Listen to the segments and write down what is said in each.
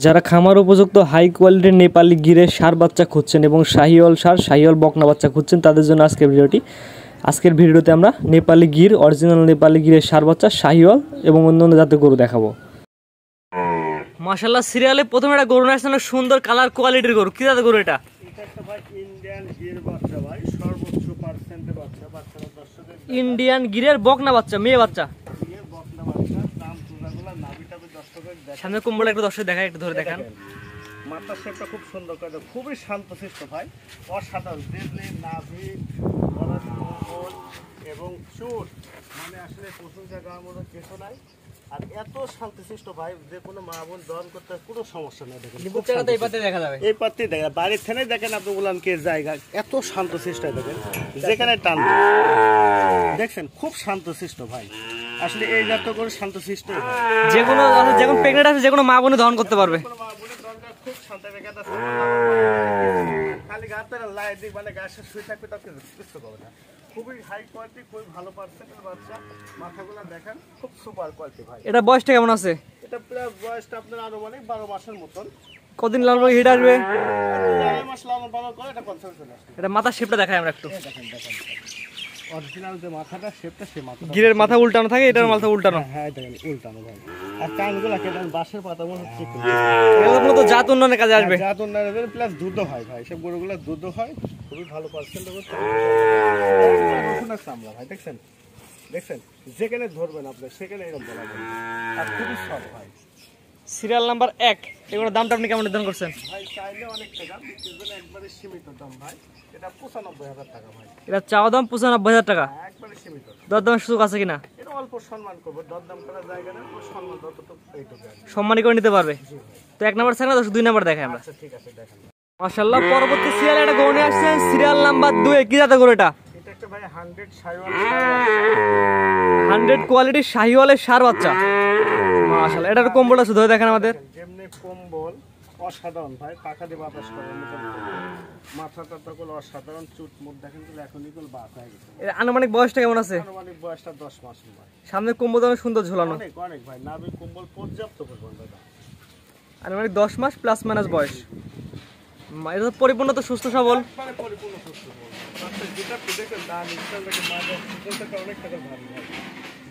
যারা খামার উপযুক্ত হাই কোয়ালিটির নেপালি গিরের ষাঁড় বাচ্চা খুঁজছেন এবং শাহিওয়াল ষাঁড় শাহিওয়াল বকনা বাচ্চা খুঁজছেন তাদের জন্য আজকের ভিডিওতে আমরা নেপালি গির অরিজিনাল নেপালি গিরের ষাঁড় বাচ্চা শাহিওয়াল এবং অন্যান্য জাতের গরু দেখাবো। মাশাআল্লাহ, সিরিয়ালে প্রথমে একটা গরু আসছে, সুন্দর কালার কোয়ালিটির গরু। কি জাতের গরু এটা? ইন্ডিয়ান গিরের বকনা বাচ্চা, মেয়ে বাচ্চা। সামনে কুম্বল একটু দর্শক দেখায়, একটু ধরে দেখান। মাথার শেপটা খুব সুন্দর করে, খুবই শান্তশিষ্ট ভাই, অসাধারণ। নাভি এবং চুট মানে আসলে প্রচুর জায়গার মধ্যে কিছু নাই, আর এত শান্তশিষ্ট ভাই যে কোনো মা বোন দহন করতে কোনো সমস্যা নেই। দেখেন এই পাতে দেখা যাবে, এই পাতে দেখা বাড়ির থেকে দেখেন আপনি বললাম কি জায়গা এত শান্তশিষ্ট। দেখেন যেখানে টান দেখছেন খুব শান্তশিষ্ট ভাই, আসলে এই জাতীয় করে শান্তশিষ্ট যে কোনো প্রেগনেন্ট আছে যে কোনো মা বোনে দহন করতে পারবে। খুব শান্ত খালি গাছ লাইট দিক মানে গাছের শুয়ে থাকবে তাকে কিছু পাবে না। খুবই হাই কোয়ালিটি, খুবই ভালো পার্সেন্টের বাচ্চা। মাথাগুলো দেখেন খুব সুপার কোয়ালিটি ভাই। এটা বয়সটা কেমন আছে? এটা প্রায় বয়সটা আপনার আনুমানিক 12 মাসের মতন। কদিন লাল হিট আসবে? 4 মাস লালন পালন করে এটা কনসার্ন চলে আসবে। এটা মাথার শেপটা দেখাই আমরা একটু। দেখেন অরিজিনাল যে মাথাটা শেপটা সে মাথা গিরের মাথা উল্টানো থাকে, এটার মাথা উল্টানো। হ্যাঁ দেখেন উল্টানো ভাই। আর কানগুলো কেটে বাঁশের পাতা মতো চিকন। এগুলো তো জাত উন্নয়নের কাজে আসবে। জাত উন্নয়নের প্লাস দুধ হয় ভাই, সব গরুগুলো দুধ হয়, খুবই ভালো পার্সেন্ট হবে। রসুনের চামড়া ভাই, দেখছেন যেখানে ধরবেন আপনি সেখানে এরকম বলা যায়। আর খুবই সব ভাই। সিরিয়াল নাম্বার 1, এগুলোর দামটা আপনি কেমন নির্ধারণ করছেন? ভাই চাইলে অনেক টাকা, বিক্রির একবারে সীমিত দাম ভাই। এটা 95,000 টাকা ভাই। এটা চাওয়া দাম 95,000 টাকা। একবারে সীমিত। দরদামের সুযোগ আছে কিনা? এটা অল্প সম্মান করবো, দরদাম করার জায়গা না, সম্মান যতটুকু এইটুকু সম্মানী করে নিতে পারবে। তো 1 নাম্বার ছাড়া 2 নাম্বার দেখাই আমরা। আচ্ছা ঠিক আছে দেখেন। মাশাআল্লাহ, পরবর্তী সিরিয়ালে একটা গরু নিয়ে আসছেন, সিরিয়াল নাম্বার 2 এ। কি জাতের গরু এটা? এটা একটা ভাই 100 শাহিওয়াল 100 কোয়ালিটির শাহিওয়ালের ষাঁড় বাচ্চা। মাশাআল্লাহ, এটার কম্বলটা শুধু দেখেন আমাদের। যেমনি কম্বল অসাধারণ ভাই, পাখা দিয়ে বাতাস করে মাথাটা তখন অসাধারণ। চুট মুট দেখেন এখনই গুলো বাত হয়ে গেছে। এর আনুমানিক বয়সটা কেমন আছে? আনুমানিক বয়সটা 10 মাস ভাই। সামনে কম্বল অনেক সুন্দর ঝোলানো, অনেক ভাই। নাভি কম্বল পর্যাপ্ত পরিমাণ। আনুমানিক 10 মাস প্লাস মাইনাস বয়স। এটা তো পরিপূর্ণ তো সুস্থ সবল, মানে পরিপূর্ণ সুস্থ সবল। আচ্ছা যেটা দেখেন না নিশ্চয় দেখেন মাঝে অনেক টাকা ভারী ভাই,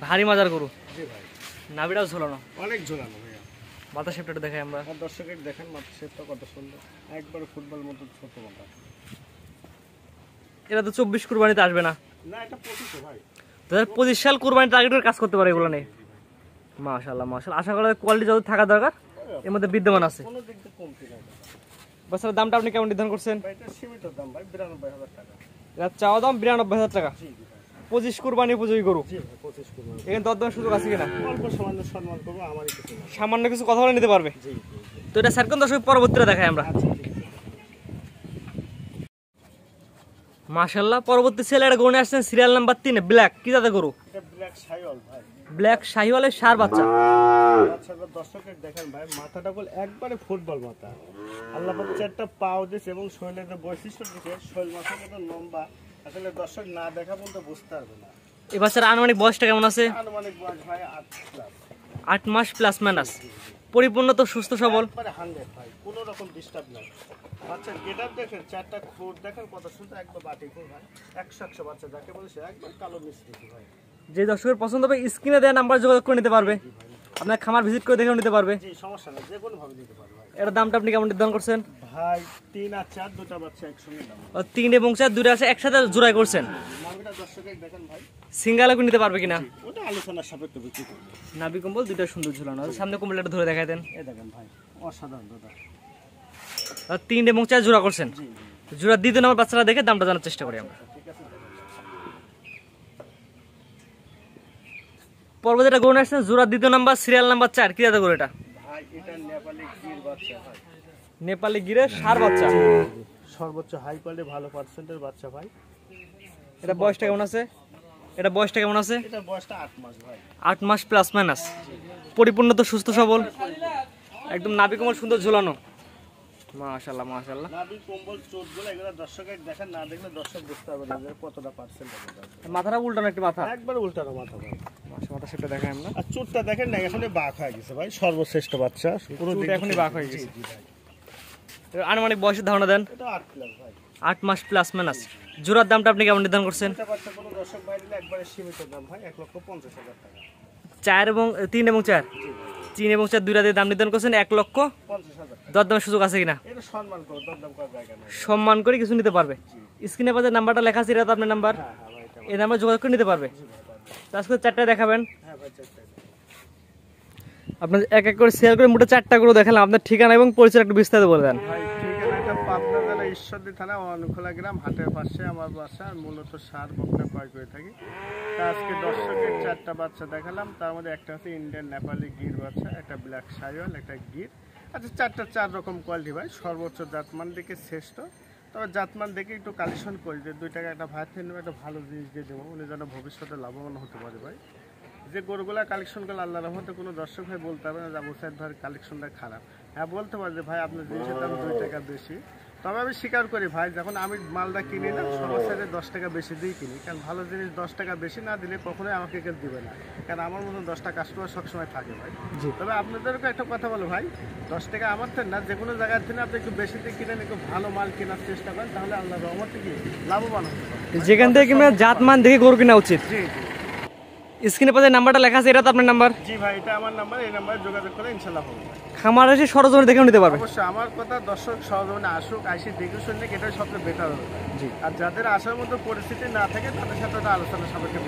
ভারী মাজার গরু। জি ভাই, নাভিটাও ঝোলানো, অনেক ঝোলানো ভাইয়া। মাথা শেপটা দেখাই আমরা। আর দর্শকের দেখেন মাথা শেপটা কত সুন্দর, একবারে ফুটবল মতো ছোট মাথা। এটা তো 24 কুরবানিতে আসবে না? না এটা 25 ভাই। 2025 সাল কুরবানি টার্গেটের কাজ করতে পারে এগুলো নিয়ে। মাশাআল্লাহ মাশাআল্লাহ, আশা করা কোয়ালিটি যত থাকা দরকার এর মধ্যে বিদ্যমান আছে। কোনো দিক দিয়ে কমতি নাই। বাচ্চার দামটা আপনি কেমন নির্ধারণ করছেন? ভাই এটা সীমিত দাম ভাই, 92,000 টাকা। এটা চাওয়া দাম 92,000 টাকা। জি ভাই। 25 কুরবানি উপযোগী গরু। জি ভাই 25 কুরবানি। এখানে দরদামের সুযোগ আছে কিনা? অল্প সামান্য সম্মান করব, আমারই কিছু না। সামান্য কিছু কথা বলে নিতে পারবে। জি। তো এটা স্যার কোন দর্শক পরবর্তীতে দেখাই আমরা। আচ্ছা ঠিক আছে। মাশাআল্লাহ, পরবর্তী সেল একটা গরু নিয়ে আসছেন, সিরিয়াল নাম্বার 3 ব্ল্যাক। কি জাতের গরু? এটা ব্ল্যাক শাহিওয়াল ভাই। ব্ল্যাক শাহিওয়ালের ষাঁড় বাচ্চা। বাচ্চাটা দর্শকের দেখেন ভাই, মাথাটা বল একবারে ফুটবল মাথা। আল্লাহ পাক চারটা পাও দিয়েছে এবং শরীরের যে বৈশিষ্ট্য দিয়েছে, শরীর মাথার মতো লম্বা, আসলে দর্শক না দেখা পর্যন্ত বুঝতে পারবে না। এই বাচ্চার আনুমানিক বয়সটা কেমন আছে? আনুমানিক বয়স ভাই 8 মাস প্লাস মাইনাস। পরিপূর্ণ তো সুস্থ সবল, একবারে 100 ভাই, কোনো রকম ডিস্টার্ব নাই। বাচ্চা গেটআপ দেখেন, চারটা খুর দেখেন কত সুন্দর, একবার বাটি খুর ভাই। 100 বাচ্চা যাকে বলেছে একবার কালো মিস্ত্রি ভাই। যে দর্শকের পছন্দ হবে স্ক্রিনে দেওয়া নাম্বার যোগাযোগ করে নিতে পারবে, আপনার খামার ভিজিট করে দেখেও নিতে পারবে। জি সমস্যা নেই, যে কোনো ভাবে দিতে পারবে ভাই। এর দামটা আপনি কেমন নির্ধারণ করছেন? ভাই 3 আর 4 দুটো বাচ্চা একসঙ্গে দাম। 3 এবং 4 দুটো আছে একসাথে জোড়াই করছেন। নাভিটা দর্শকের দেখেন ভাই, সিঙ্গেল করে নিতে পারবে কিনা? ওটা আলোচনার সাপেক্ষে বিক্রি করব। নাভি কম্বল দুটো সুন্দর ঝুলানো, সামনে কম্বলটা ধরে দেখাই দেন। এই দেখেন ভাই অসাধারণ দাদা। 3 এবং 4 জোড়া করছেন। জি জোড়া দ্বিতীয় নাম্বার বাচ্চারা দেখে দামটা জানার চেষ্টা করি আমরা। ঠিক আছে। পরবর্তীটা গরু আসছেন, জোড়া দ্বিতীয় নাম্বার, সিরিয়াল নাম্বার 4। কি জাতের গরু এটা? ভাই এটা নেপালি গির বাচ্চা ভাই। নেপালি গিরের ষাঁড় বাচ্চা, সর্বোচ্চ হাই কোয়ালিটি ভালো পার্সেন্টের বাচ্চা ভাই। এটা বয়সটা কেমন আছে? এটা বয়সটা কেমন আছে? এটা বয়সটা 8 মাস ভাই। 8 মাস প্লাস মাইনাস। পরিপূর্ণ তো সুস্থ সবল, একদম নাভি কমল সুন্দর ঝুলানো। মাশাআল্লাহ মাশাআল্লাহ। নাভি কম্বল চোটগুলো এগুলো দর্শকের দেখেন, না দেখলে দর্শক বুঝতে পারবে না যে কতটা পার্সেন্ট হবে। মাথাটা উল্টানো একটু মাথা একবার উল্টানো মাথা ভাই। মাশাআল্লাহ, মাথা সেটা দেখাই আমরা। আর চোটটা দেখেন না, এখানে বাঁক হয়ে গেছে ভাই, সর্বশ্রেষ্ঠ বাচ্চা পুরো চুট এখনই বাঁক হয়ে গেছে। জি ভাই। তো আনুমানিক বয়সের ধারণা দেন। এটা 8 প্লাস ভাই, 8 মাস প্লাস মাইনাস। জোড়ার দামটা আপনি কেমন নির্ধারণ করছেন? এটা বাচ্চা কোনো দর্শক ভাই দিলে একবারে সীমিত দাম ভাই, 1,50,000 টাকা। 4 এবং 3 এবং 4, 3 এবং 4 দুইটা দিয়ে দাম নির্ধারণ করছেন 1,50,000। দরদামের সুযোগ আছে কিনা? এটা সম্মান করে দরদাম করার জায়গা নেই। সম্মান করে কিছু নিতে পারবে। স্ক্রিনে পাশে নাম্বারটা লেখা আছে, এটা তো আপনার নাম্বার। হ্যাঁ হ্যাঁ ভাই, এটা এই নাম্বার যোগাযোগ করে নিতে পারবে। তো আজকে 4টা দেখাবেন। হ্যাঁ ভাই, চেষ্টা করুন। আপনার এক এক করে শেয়ার করে মোটে 4টা করে দেখালাম। আপনার ঠিকানা এবং পরিচয় একটু বিস্তারিত বলে দেন। ভাই ঠিকানাটা পাবনা জেলা ঈশ্বরদী থানা অনখোলা গ্রাম, হাটের পাশে আমার বাসা। মূলত সার বকনা ক্রয় করে থাকি। তা আজকে দর্শকের 4টা বাচ্চা দেখালাম, তার মধ্যে একটা হচ্ছে ইন্ডিয়ান নেপালি গির বাচ্চা, একটা ব্ল্যাক সাইওয়াল, একটা গির। আচ্ছা 4টা 4 রকম কোয়ালিটি ভাই, সর্বোচ্চ জাতমান দেখে শ্রেষ্ঠ। তবে জাতমান দেখে একটু কালেকশন করি যে 2 টাকা একটা ভাই থেকে একটা ভালো জিনিস দিয়ে দেবো, উনি যেন ভবিষ্যতে লাভবান হতে পারে ভাই। যে গরুগুলা কালেকশন করলে আল্লাহ রহমতে কোনো দর্শক ভাই বলতে পারবে না যে আবু সাইদ ভাইয়ের কালেকশনটা খারাপ। হ্যাঁ বলতে পারে যে ভাই আপনার জিনিসের দাম 2 টাকা বেশি। তবে আমি স্বীকার করি ভাই, যখন আমি মালটা কিনি না সবার সাইডে 10 টাকা বেশি দিয়ে কিনি, কারণ ভালো জিনিস 10 টাকা বেশি না দিলে কখনোই আমাকে কেউ দিবে না, কারণ আমার মতন 10টা কাস্টমার সবসময় থাকে ভাই। তবে আপনাদেরকে একটা কথা বলো ভাই, 10 টাকা আমার থেকে না, যে কোনো জায়গার থেকে আপনি একটু বেশি দিয়ে কিনেন, একটু ভালো মাল কেনার চেষ্টা করেন, তাহলে আল্লাহ রহমতে কি লাভবান হতে পারে। যেখান থেকে কিনা জাতমান দেখে গরু কিনা উচিত। জি জি স্ক্রিনে পাশে নাম্বারটা লেখা আছে, এটা তো আপনার নাম্বার। জি ভাই, এটা আমার নাম্বার, এই নাম্বারে যোগাযোগ করে ইনশাল্লাহ হবে। খামার এসে সরজমিনে দেখেও নিতে পারবে। অবশ্যই আমার কথা, দর্শক সহজমনে আসুক, আইসি দেখে শুনলে এটাই সবচেয়ে বেটার হবে। জি। আর যাদের আসার মতো পরিস্থিতি না থাকে তাদের সাথে ওটা আলোচনা সাপেক্ষে।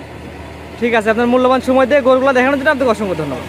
ঠিক আছে, আপনার মূল্যবান সময় দিয়ে গরুগুলো দেখানোর জন্য আপনাকে অসংখ্য ধন্যবাদ।